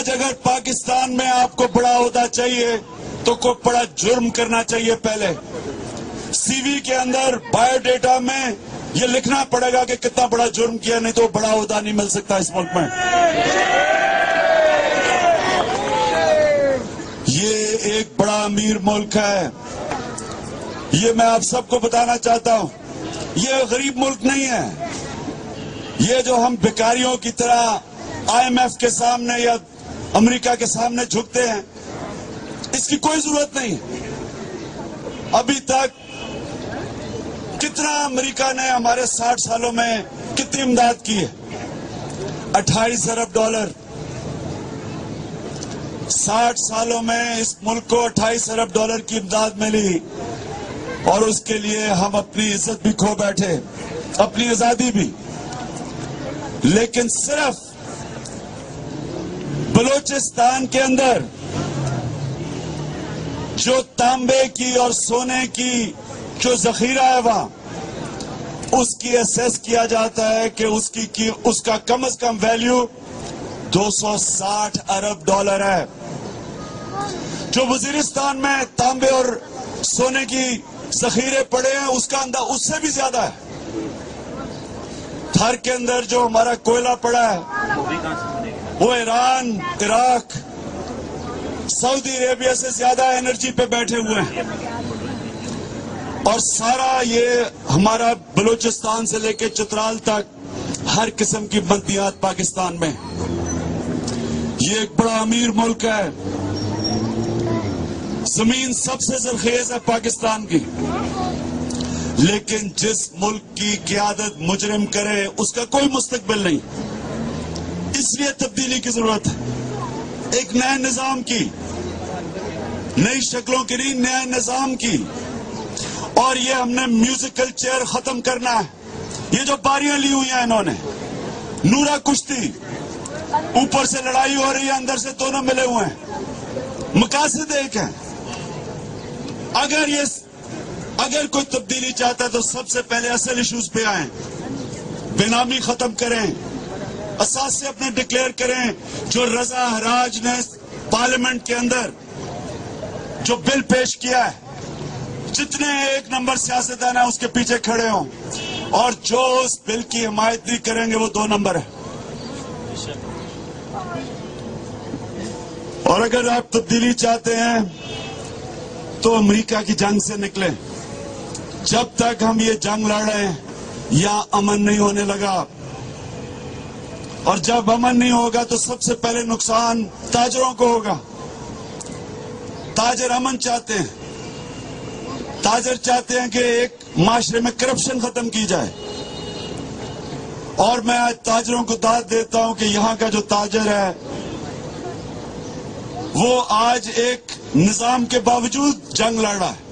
آج اگر پاکستان میں آپ کو بڑا عہدہ چاہیے تو کوئی بڑا جرم کرنا چاہیے. پہلے سی وی کے اندر بایو ڈیٹا میں یہ لکھنا پڑے گا کہ کتنا بڑا جرم کیا, نہیں تو بڑا عہدہ نہیں مل سکتا اس ملک میں. یہ ایک بڑا امیر ملک ہے, یہ میں آپ سب کو بتانا چاہتا ہوں. یہ غریب ملک نہیں ہے. یہ جو ہم بیکاریوں کی طرح آئی ایم ایف کے سامنے یا امریکہ کے سامنے جھکتے ہیں, اس کی کوئی ضرورت نہیں. ابھی تک کتنا امریکہ نے ہمارے 60 سالوں میں کتنی امداد کی ہے؟ 28 ارب ڈالر. 60 سالوں میں اس ملک کو 28 ارب ڈالر کی امداد ملی, اور اس کے لیے ہم اپنی عزت بھی کھو بیٹھے, اپنی آزادی بھی. لیکن صرف بلوچستان کے اندر جو تانبے کی اور سونے کی جو ذخیرہ ہے وہاں, اس کی اسیس کیا جاتا ہے کہ اس کا کم از کم ویلیو 260 ارب ڈالر ہے. جو وزیرستان میں تانبے اور سونے کی ذخیرے پڑے ہیں اس کا اندازہ اس سے بھی زیادہ ہے. تھر کے اندر جو ہمارا کوئلہ پڑا ہے وہ ایران, عراق, سعودی عربیہ سے زیادہ انرجی پہ بیٹھے ہوئے ہیں. اور سارا یہ ہمارا بلوچستان سے لے کے چترال تک ہر قسم کی منتیات پاکستان میں. یہ ایک بڑا امیر ملک ہے. زمین سب سے زرخیز ہے پاکستان کی, لیکن جس ملک کی قیادت مجرم کرے اس کا کوئی مستقبل نہیں. اس لیے تبدیلی کی ضرورت ہے, ایک نئے نظام کی, نئی شکلوں کی نہیں, نئے نظام کی. اور یہ ہم نے میوزیکل چیئر ختم کرنا ہے. یہ جو باریاں لی ہوئی ہیں انہوں نے, نورا کشتی, اوپر سے لڑائی ہو رہی ہے, اندر سے دونوں ملے ہوئے ہیں, مقاصد ایک ہیں. اگر کوئی تبدیلی چاہتا ہے تو سب سے پہلے اصل ایشوز پہ آئیں. بے نامی ختم کریں, اساسے اپنے ڈکلیئر کریں. جو رضا حراج نے پارلیمنٹ کے اندر جو بل پیش کیا ہے, جتنے ایک نمبر سیاستدان ہیں اس کے پیچھے کھڑے ہوں, اور جو اس بل کی حمایت نہیں کریں گے وہ 2 نمبر ہے. اور اگر آپ تبدیلی چاہتے ہیں تو امریکہ کی جنگ سے نکلیں. جب تک ہم یہ جنگ لڑ رہے ہیں یا امن نہیں ہونے لگا, اور جب امن نہیں ہوگا تو سب سے پہلے نقصان تاجروں کو ہوگا. تاجر امن چاہتے ہیں, تاجر چاہتے ہیں کہ ایک معاشرے میں کرپشن ختم کی جائے. اور میں آج تاجروں کو داد دیتا ہوں کہ یہاں کا جو تاجر ہے وہ آج ایک نظام کے باوجود جنگ لڑ رہا ہے.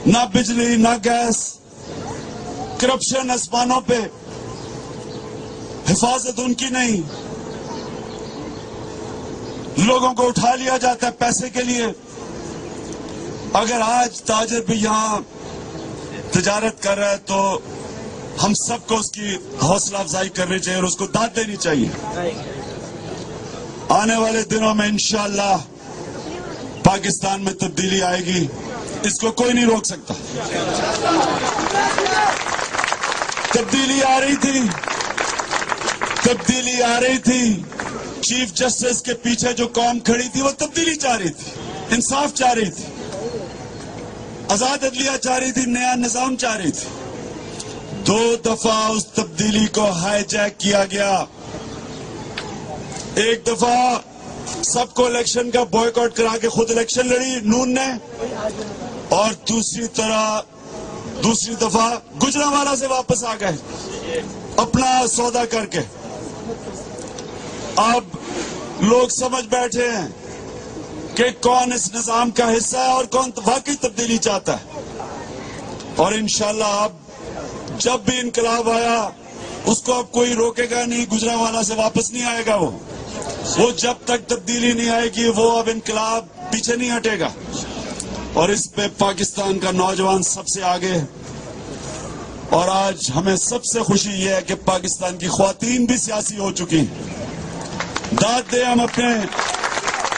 نہ بجلی, نہ گیس, کرپشن آسمانوں پہ, حفاظت ان کی نہیں. لوگوں کو اٹھا لیا جاتا ہے پیسے کے لیے. اگر آج تاجر بھی یہاں تجارت کر رہا ہے تو ہم سب کو اس کی حوصلہ افزائی کرنی چاہیے اور اس کو داد دینی چاہیے. آنے والے دنوں میں انشاءاللہ پاکستان میں تبدیلی آئے گی, اس کو کوئی نہیں روک سکتا. تبدیلی آ رہی تھی. چیف جسٹس کے پیچھے جو قوم کھڑی تھی وہ تبدیلی چاہ رہی تھی, انصاف چاہ رہی تھی, آزاد عدلیہ چاہ رہی تھی, نیا نظام چاہ رہی تھی. 2 دفعہ اس تبدیلی کو ہائی جیک کیا گیا. ایک دفعہ سب کو الیکشن کا بوائیکاٹ کرا کے خود الیکشن لڑی نون نے, اور دوسری دفعہ گجرانوالہ سے واپس آ گئے اپنا سودا کر کے. اب لوگ سمجھ بیٹھے ہیں کہ کون اس نظام کا حصہ ہے اور کون واقعی تبدیلی چاہتا ہے. اور انشاءاللہ اب جب بھی انقلاب آیا اس کو اب کوئی روکے گا نہیں, گجرانوالہ سے واپس نہیں آئے گا. وہ جب تک تبدیلی نہیں آئے گی وہ اب انقلاب پیچھے نہیں ہٹے گا. اور اس پہ پاکستان کا نوجوان سب سے آگے ہے. اور آج ہمیں سب سے خوشی یہ ہے کہ پاکستان کی خواتین بھی سیاسی ہو چکی ہیں. داد دیں ہم اپنے